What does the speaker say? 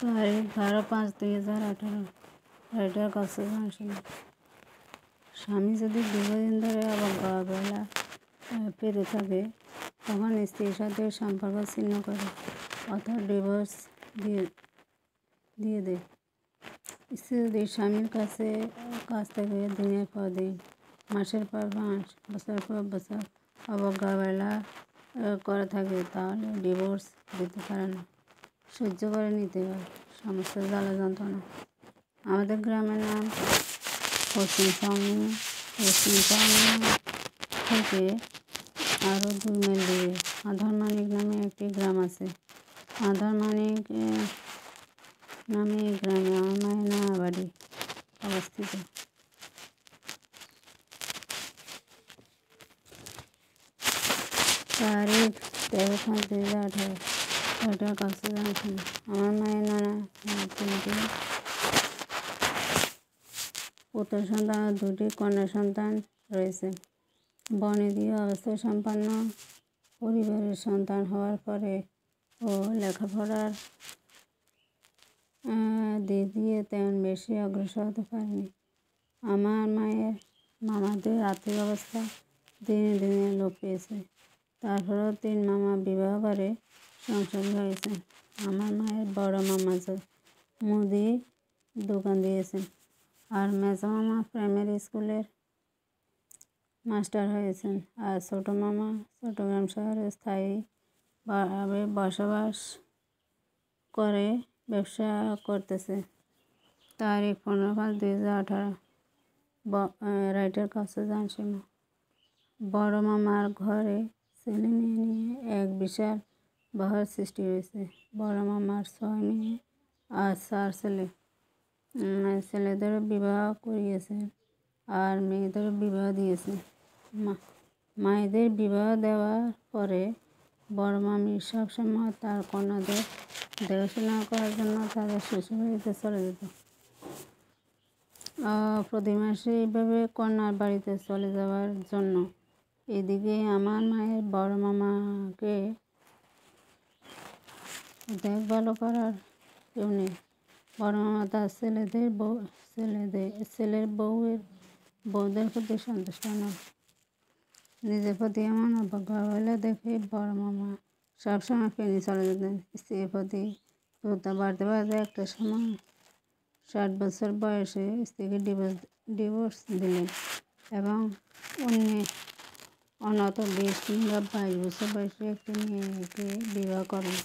तारीख 12/5/2018 রাইটার কাছে জানছেন স্বামী যদি দীর্ঘদিন ধরে অবজ্ঞা অবহেলা পেতে থাকে তখন স্ত্রীর সাথে সম্পর্ক ছিন্ন করে অর্থাৎ ডিভোর্স দিয়ে দেয়। স্ত্রী যদি স্বামীর কাছ থেকে দিনের পর দিন, মাসের পর মাস, বছর পর বছর অবজ্ঞা অবহেলা করে থাকে তাহলে ডিভোর্স দিতে পারে না, সহ্য করে নিতে হয় সমস্ত জ্বালা যন্ত্রণা। আমাদের গ্রামের নাম পশ্চিম চাউনি থেকে আরও 2 মাইল দূরে আধারমানিক নামে একটি গ্রাম আছে। আধারমানিক নামে এই গ্রামে আমার মায়ের নামা বাড়ি অবস্থিত। তারিখ 13/5/2018 রাইটার কাছে জানছেন আমার মায়ের নানা 3টি পুত্র সন্তান ও 2টি কন্যা সন্তান রয়েছে। বনেদি অবস্থা সম্পন্ন পরিবারের সন্তান হওয়ার পরে ও লেখাপড়ার দিক দিয়ে তেমন বেশি অগ্রসর হতে পারেনি। আমার মায়ের মামাদের আর্থিক অবস্থা দিনে দিনে লোপ পেয়েছে। তারপরেও 3 মামা বিবাহ করে সংসারী হয়েছেন। আমার মায়ের বড় মামা মুদি দোকান দিয়েছেন আর মেজো মামা প্রাইমারি স্কুলের মাস্টার হয়েছেন আর ছোটো মামা চট্টগ্রাম শহরে স্থায়ীভাবে বসবাস করে ব্যবসা করতেছে। তারিখ 15/5/2018 রাইটার কাছে জানছেন বড় মামার ঘরে ছেলে মেয়ে নিয়ে এক বিশাল বহর সৃষ্টি হয়েছে। বড় মামার 6 মেয়ে আর 4 ছেলে। ছেলেদেরও বিবাহ করিয়েছেন আর মেয়েদেরও বিবাহ দিয়েছেন। মায়েদের বিবাহ দেওয়ার পরে বড় মামি সবসময় তার কন্যাদের দেখাশোনা করার জন্য তাদের শ্বশুরবাড়িতে চলে যেত। প্রতি মাসে এইভাবে কন্যার বাড়িতে চলে যাওয়ার জন্য এদিকে আমার মায়ের বড় মামাকে দেখভাল করার কেউ নেই। বড় মামা তার ছেলের বউদের প্রতি সন্তুষ্ট নয়। নিজের প্রতি এমন অবজ্ঞা অবহেলা দেখে বড় মামা সবসময় ফেনী চলে যেতেন। স্ত্রীর প্রতি ক্রোধ বাড়তে বাড়তে একটা সময় 60 বছর বয়সে স্ত্রীকে ডিভোর্স দিলেন এবং অনত 20 কিংবা 22 বছর বয়সে একটি মেয়েকে বিবাহ করেন।